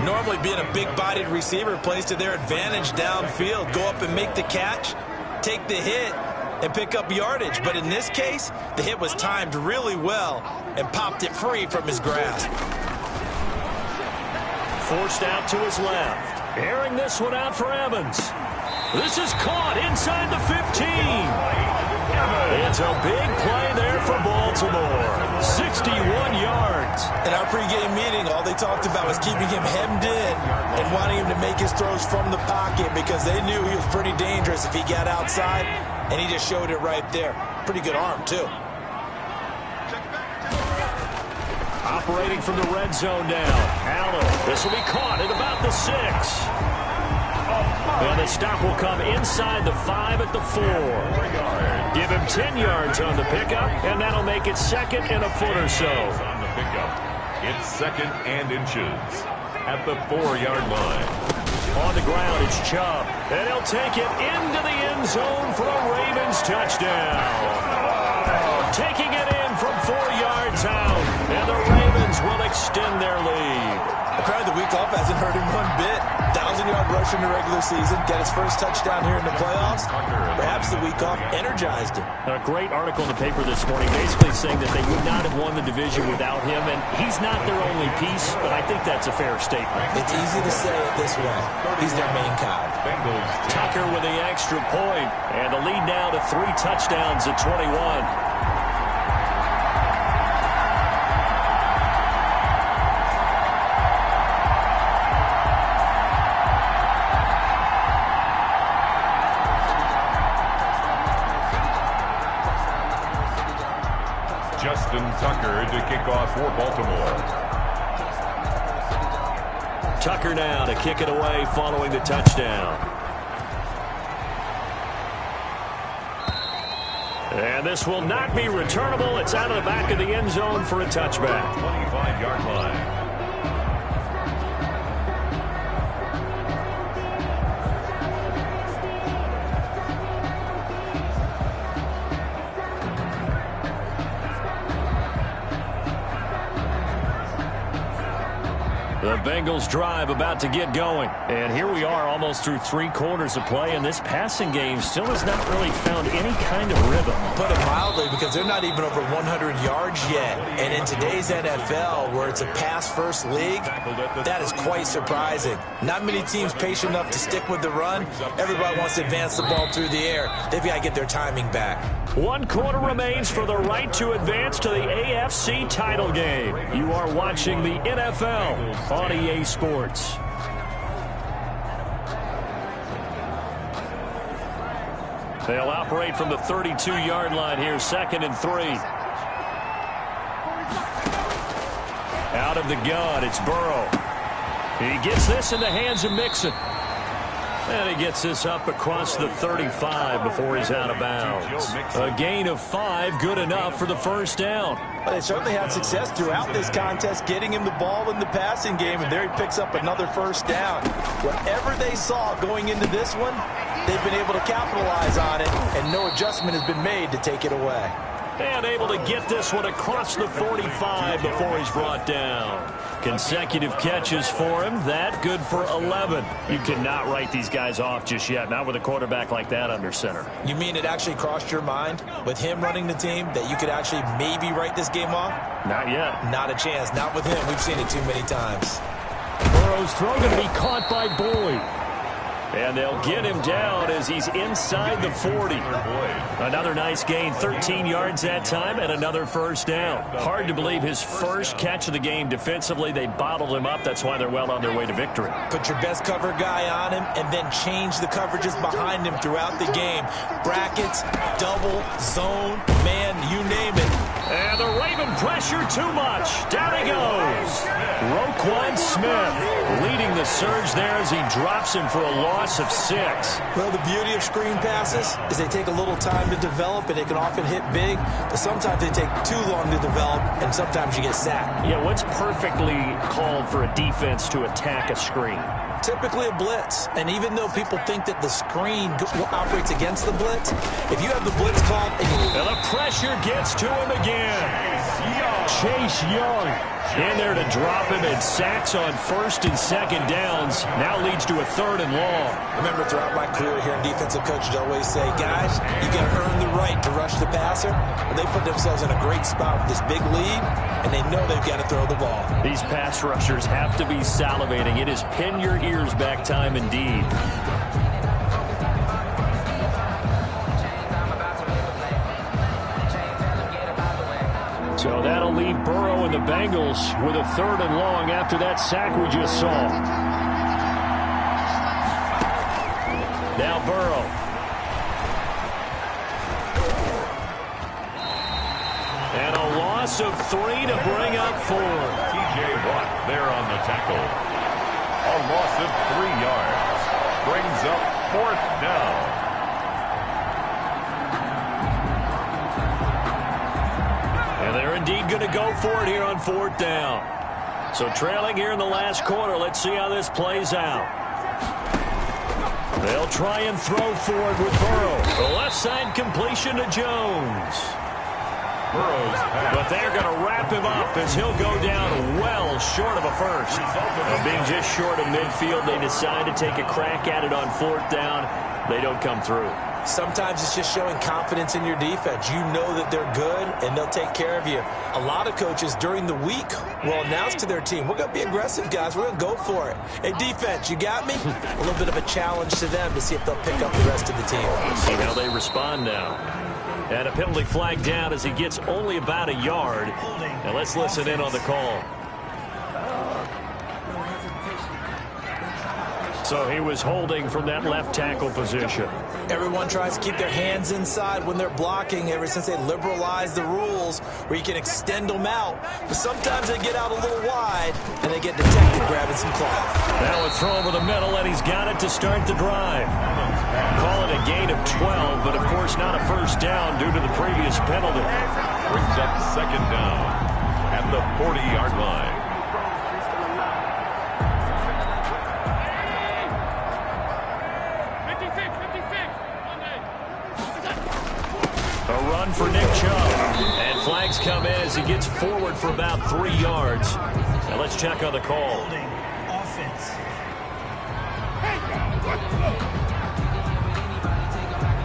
Normally being a big-bodied receiver plays to their advantage downfield. Go up and make the catch, take the hit, and pick up yardage. But in this case, the hit was timed really well and popped it free from his grasp. Forced out to his left. Airing this one out for Evans. This is caught inside the 15. It's a big play there for Baltimore. 61 yards. In our pregame meeting, all they talked about was keeping him hemmed in and wanting him to make his throws from the pocket because they knew he was pretty dangerous if he got outside, and he just showed it right there. Pretty good arm, too. Operating from the red zone now. Allen. This will be caught at about the 6. And the stop will come inside the 5 at the 4. Give him 10 yards on the pickup, and that'll make it 2nd and a foot or so. On the pickup, it's 2nd and inches at the 4-yard line. On the ground, it's Chubb, and he'll take it into the end zone for a Ravens touchdown. Taking it in from 4 yards out, and the Ravens will extend their lead. A the week off hasn't hurt him one bit. 1,000-yard rush in the regular season, get his first touchdown here in the playoffs. Perhaps the week off energized him. A great article in the paper this morning basically saying that they would not have won the division without him, and he's not their only piece, but I think that's a fair statement. It's easy to say it this way. He's their main cog. Tucker with the extra point, and the lead now to 3 touchdowns at 21. Tucker to kick off for Baltimore. Tucker now to kick it away following the touchdown. And this will not be returnable. It's out of the back of the end zone for a touchback. 25-yard line. The Bengals drive about to get going. And here we are almost through 3 quarters of play, and this passing game still has not really found any kind of rhythm. Put it mildly, because they're not even over 100 yards yet. And in today's NFL, where it's a pass-first league, that is quite surprising. Not many teams patient enough to stick with the run. Everybody wants to advance the ball through the air. They've got to get their timing back. 1 quarter remains for the right to advance to the AFC title game. You are watching the NFL on EA Sports. They'll operate from the 32-yard line here, 2nd and 3. Out of the gun, it's Burrow. He gets this in the hands of Mixon. And he gets this up across the 35 before he's out of bounds. A gain of 5, good enough for the first down. Well, they certainly had success throughout this contest, getting him the ball in the passing game, and there he picks up another first down. Whatever they saw going into this one, they've been able to capitalize on it, and no adjustment has been made to take it away. And able to get this one across the 45 before he's brought down. Consecutive catches for him. That good for 11. You cannot write these guys off just yet, not with a quarterback like that under center. You mean it actually crossed your mind with him running the team that you could actually maybe write this game off? Not yet. Not a chance. Not with him. We've seen it too many times. Burrow's throw going to be caught by Boyd. And they'll get him down as he's inside the 40. Another nice gain, 13 yards that time, and another first down. Hard to believe his first catch of the game defensively. They bottled him up. That's why they're well on their way to victory. Put your best cover guy on him and then change the coverages behind him throughout the game. Brackets, double, zone, man, you name it. And the Raven pressure too much. Down he goes. Roquan Smith leading the surge there as he drops him for a loss of 6. Well, the beauty of screen passes is they take a little time to develop, and they can often hit big, but sometimes they take too long to develop, and sometimes you get sacked. Yeah, what's perfectly called for a defense to attack a screen? Typically a blitz, and even though people think that the screen operates against the blitz, if you have the blitz called... And the pressure gets to him again. Chase Young in there to drop him, and sacks on 1st and 2nd downs. Now leads to a 3rd and long. Remember, throughout my career here in defensive coaches always say, guys, you got to earn the right to rush the passer. But they put themselves in a great spot with this big lead, and they know they've got to throw the ball. These pass rushers have to be salivating. It is pin your ears back time indeed. So that'll leave Burrow and the Bengals with a 3rd and long after that sack we just saw. Now Burrow. And a loss of 3 to bring up 4. T.J. Watt there on the tackle. A loss of 3 yards. Brings up 4th down. And they're indeed going to go for it here on 4th down. So trailing here in the last quarter. Let's see how this plays out. They'll try and throw for it with Burrow. The left side completion to Jones. But they're going to wrap him up as he'll go down well short of a first. Being just short of midfield, they decide to take a crack at it on fourth down. They don't come through. Sometimes it's just showing confidence in your defense. You know that they're good, and they'll take care of you. A lot of coaches during the week will announce to their team, we're going to be aggressive, guys. We're going to go for it. Hey, defense, you got me? A little bit of a challenge to them to see if they'll pick up the rest of the team. See how they respond now. And a penalty flag down as he gets only about a yard. Now let's listen in on the call. So he was holding from that left tackle position. Everyone tries to keep their hands inside when they're blocking ever since they liberalized the rules where you can extend them out. But sometimes they get out a little wide and they get detected grabbing some cloth. Now a throw over the middle, and he's got it to start the drive. Call it a gain of 12, but of course not a first down due to the previous penalty. Brings up second down at the 40-yard line. A run for Nick Chubb. And flags come in as he gets forward for about 3 yards. Now let's check on the call. Offense.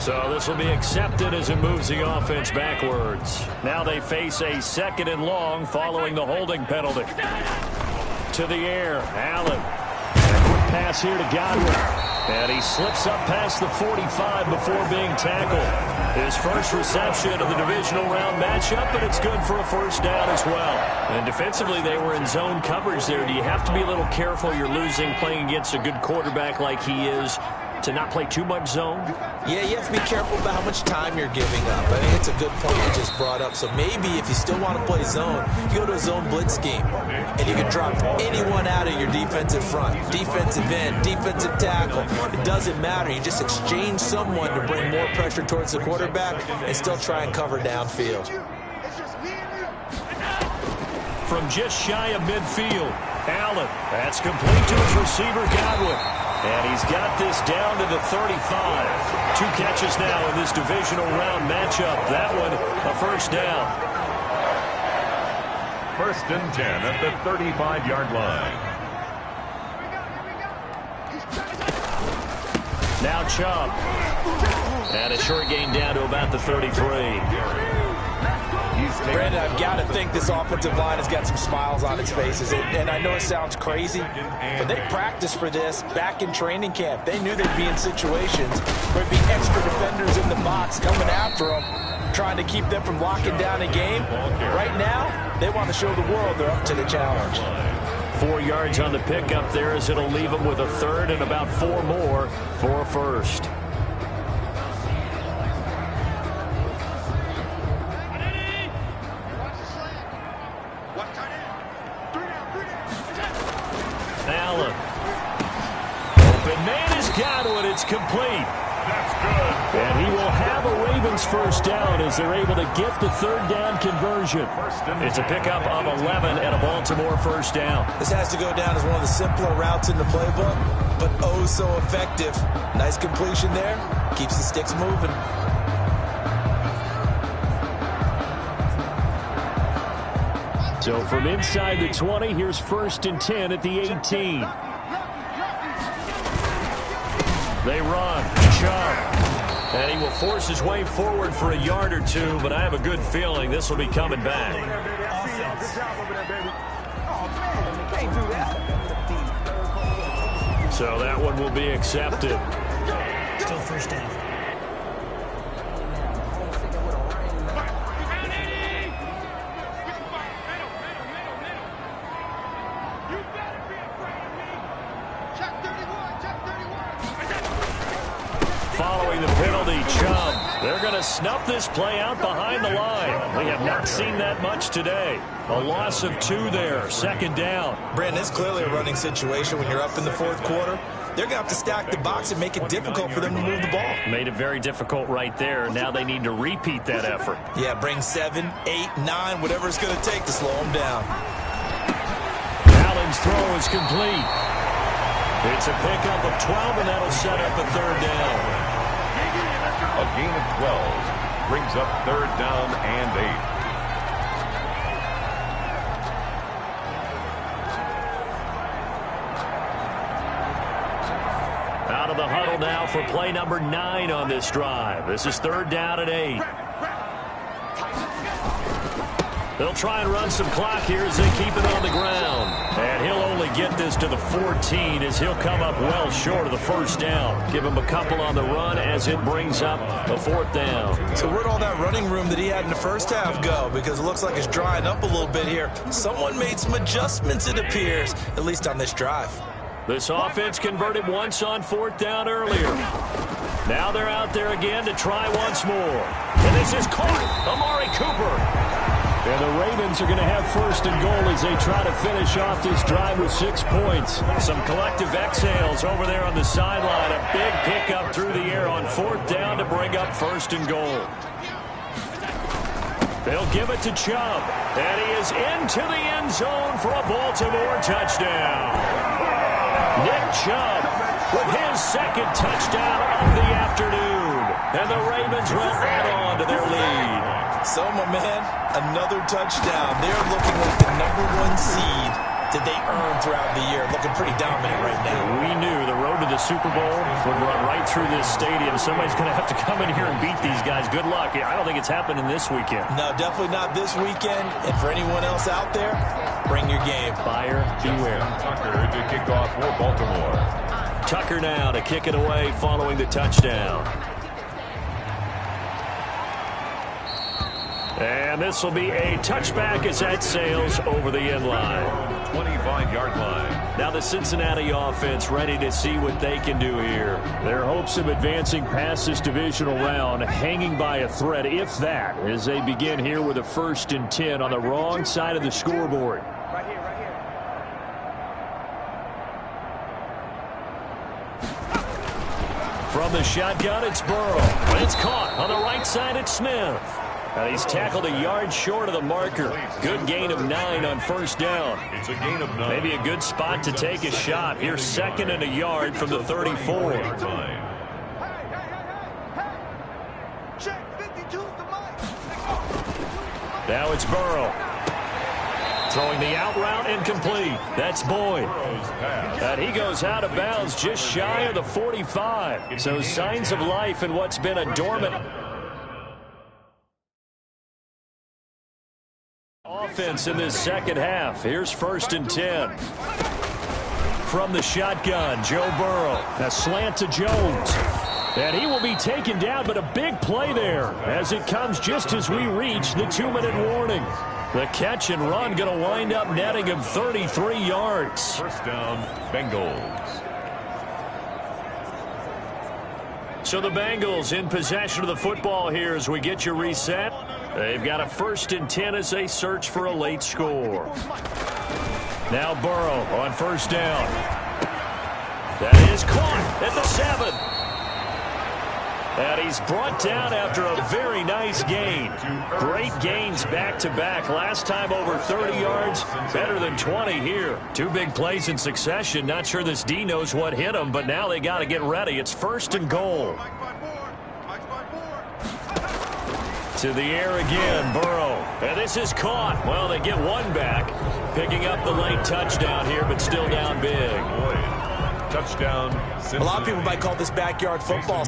So this will be accepted as it moves the offense backwards. Now they face a second and long following the holding penalty. To the air, Allen. A quick pass here to Godwin. And he slips up past the 45 before being tackled. His first reception of the divisional round matchup, but it's good for a first down as well. And defensively, they were in zone coverage there. Do you have to be a little careful? You're losing playing against a good quarterback like he is to not play too much zone? Yeah, you have to be careful about how much time you're giving up. I think it's a good point you just brought up. So maybe if you still want to play zone, you go to a zone blitz scheme. And you can drop anyone out of your defensive front. Defensive end, defensive tackle. It doesn't matter. You just exchange someone to bring more pressure towards the quarterback and still try and cover downfield. From just shy of midfield, Allen. That's complete to his receiver, Godwin. And he's got this down to the 35. 2 catches now in this divisional round matchup. That one, a first down. First and 10 at the 35-yard line. Now Chubb. And a short gain down to about the 33. Brandon, I've got to think this offensive line has got some smiles on its faces. And I know it sounds crazy, but they practiced for this back in training camp. They knew they'd be in situations where there'd be extra defenders in the box coming after them, trying to keep them from locking down a game. Right now, they want to show the world they're up to the challenge. 4 yards on the pickup there as it'll leave them with a third and about 4 more for a first. Allen. Open man is Godwin. It's complete. That's good. And he will have a Ravens first down as they're able to get the third down conversion. It's a pickup of 11 and a Baltimore first down. This has to go down as one of the simpler routes in the playbook, but oh so effective. Nice completion there. Keeps the sticks moving. So from inside the 20, here's first and 10 at the 18. They run. Chubb. And he will force his way forward for a yard or two, but I have a good feeling this will be coming back. So that one will be accepted. Still first down. Following the penalty, Chubb. They're going to snuff this play out behind the line. We have not seen that much today. A loss of 2 there, second down. Brandon, it's clearly a running situation when you're up in the fourth quarter. They're going to have to stack the box and make it difficult for them to move the ball. Made it very difficult right there. Now they need to repeat that effort. Yeah, bring 7, 8, 9, whatever it's going to take to slow them down. Allen's throw is complete. It's a pickup of 12, and that'll set up a third down. A gain of 12 brings up third down and 8. out of the huddle now for play number 9 on this drive. This is 3rd down and 8. They'll try and run some clock here as they keep it on the ground. And he'll only get this to the 14 as he'll come up well short of the 1st down. Give him a couple on the run as it brings up a 4th down. So where'd all that running room that he had in the first half go? Because it looks like it's drying up a little bit here. Someone made some adjustments, it appears, at least on this drive. This offense converted once on 4th down earlier. Now they're out there again to try once more. And this is caught. Amari Cooper. And the Ravens are going to have 1st and goal as they try to finish off this drive with 6 points. Some collective exhales over there on the sideline. A big pickup through the air on 4th down to bring up 1st and goal. They'll give it to Chubb. And he is into the end zone for a Baltimore touchdown. Nick Chubb with his 2nd touchdown of the afternoon. And the Ravens will add on to their lead. So, my man, another touchdown. They're looking like the #1 seed that they earned throughout the year. Looking pretty dominant right now. We knew the road to the Super Bowl would run right through this stadium. Somebody's going to have to come in here and beat these guys. Good luck. I don't think it's happening this weekend. No, definitely not this weekend. And for anyone else out there, bring your game. Buyer beware. Tucker to kick off for Baltimore. Tucker now to kick it away following the touchdown. And this will be a touchback as that sails over the end line. 25-yard line. Now the Cincinnati offense ready to see what they can do here. Their hopes of advancing past this divisional round hanging by a thread, if that, as they begin here with a 1st and 10 on the wrong side of the scoreboard. Right here. From the shotgun, it's Burrow. And it's caught. On the right side, it's Smith. And he's tackled a yard short of the marker. Good gain of 9 on 1st down. It's a gain of 9. Maybe a good spot to take a shot. Here's 2nd and a yard from the 34. Now it's Burrow. Throwing the out route incomplete. That's Boyd. And he goes out of bounds just shy of the 45. So signs of life in what's been a dormant offense in this 2nd half. Here's 1st and 10. From the shotgun, Joe Burrow. A slant to Jones. And he will be taken down, but a big play there as it comes just as we reach the 2-minute warning. The catch and run going to wind up netting him 33 yards. 1st down, Bengals. So the Bengals in possession of the football here as we get you reset. They've got a 1st and 10 as they search for a late score. Now Burrow on 1st down. That is caught at the 7. And he's brought down after a very nice gain. Great gains back-to-back. Last time over 30 yards, better than 20 here. 2 big plays in succession. Not sure this D knows what hit him, but now they got to get ready. It's 1st and goal. To the air again, Burrow. And this is caught. Well, they get 1 back. Picking up the late touchdown here, but still down big. Touchdown. A lot of people might call this backyard football.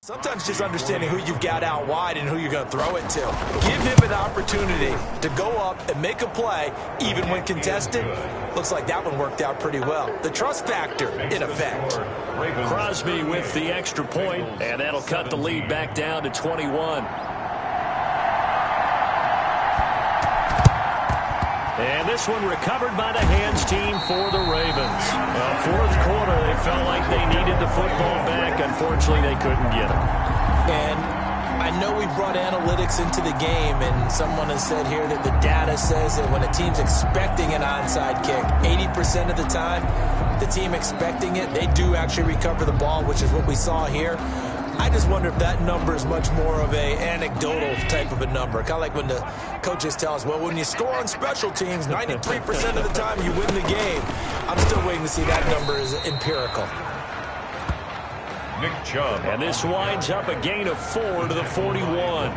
Sometimes just understanding who you've got out wide and who you're going to throw it to. Give him an opportunity to go up and make a play, even when contested. Looks like that one worked out pretty well. The trust factor, in effect. Crosby with the extra point, and that'll cut the lead back down to 21. And this one recovered by the hands team for the Ravens. Fourth quarter, they felt like they needed the football back. Unfortunately, they couldn't get it. And I I know we brought analytics into the game, and someone has said here that the data says that when a team's expecting an onside kick, 80% of the time, the team expecting it, they do actually recover the ball, which is what we saw here. I just wonder if that number is much more of a anecdotal type of a number. Kind of like when the coaches tell us, well, when you score on special teams, 93% of the time you win the game. I'm still waiting to see that number is empirical. Nick Chubb. And this winds up a gain of 4 to the 41.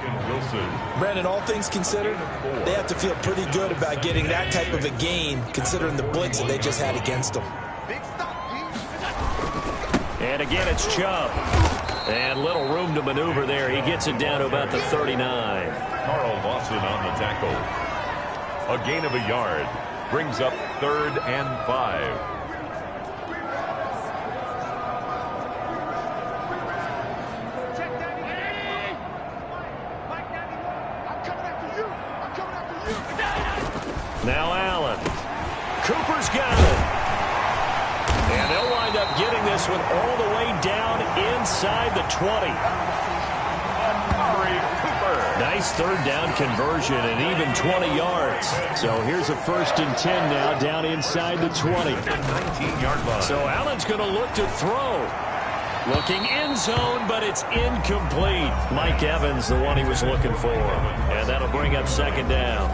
Brandon, all things considered, they have to feel pretty good about getting that type of a gain, considering the blitz that they just had against them. And again, it's Chubb. And little room to maneuver there. He gets it down to about the 39. Carl Lawson on the tackle. A gain of a yard. Brings up 3rd and 5. Now Allen. Cooper's got it. And they'll wind up getting this one all the way down inside the 20. Nice 3rd down conversion and even 20 yards. So here's a 1st and 10 now down inside the 20. 19-yard line. So Allen's going to look to throw. Looking end zone, but it's incomplete. Mike Evans, the one he was looking for. And that'll bring up 2nd down.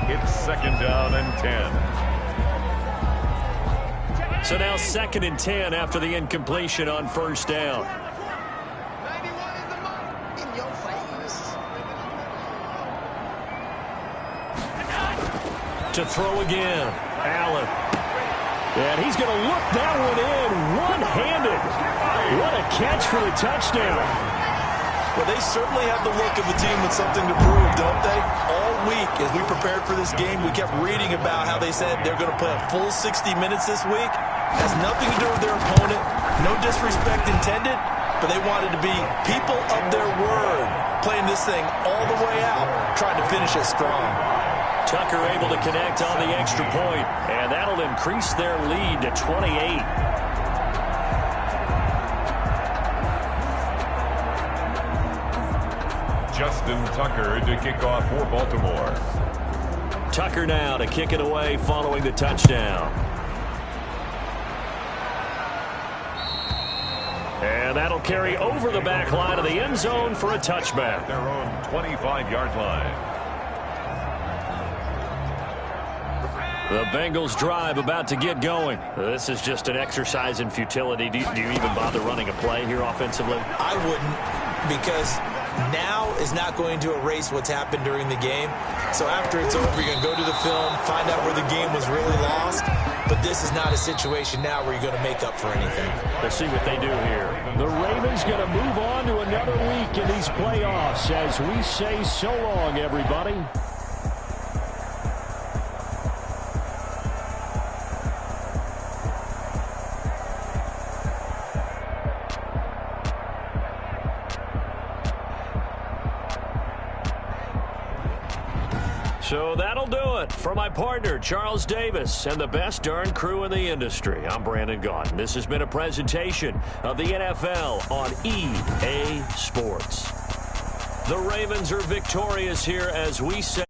It's 2nd down and 10. So now 2nd and 10 after the incompletion on 1st down. To throw again, Allen. And he's going to look that one in one-handed. What a catch for the touchdown. Well, they certainly have the look of a team with something to prove, don't they? All week, as we prepared for this game, we kept reading about how they said they're going to play a full 60 minutes this week. Has nothing to do with their opponent. No disrespect intended, but they wanted to be people of their word, playing this thing all the way out, trying to finish it strong. Tucker able to connect on the extra point, and that'll increase their lead to 28. Justin Tucker to kick off for Baltimore. Tucker now to kick it away following the touchdown. And that'll carry over the back line of the end zone for a touchback. Their own 25-yard line. The Bengals drive about to get going. This is just an exercise in futility. Do you even bother running a play here offensively? I wouldn't, because now is not going to erase what's happened during the game. So after it's over, you're going to go to the film, find out where the game was really lost. But this is not a situation now where you're going to make up for anything. We'll see what they do here. The Ravens going to move on to another week in these playoffs as we say so long, everybody. So that'll do it for my partner, Charles Davis, and the best darn crew in the industry. I'm Brandon Gaudin. This has been a presentation of the NFL on EA Sports. The Ravens are victorious here as we say.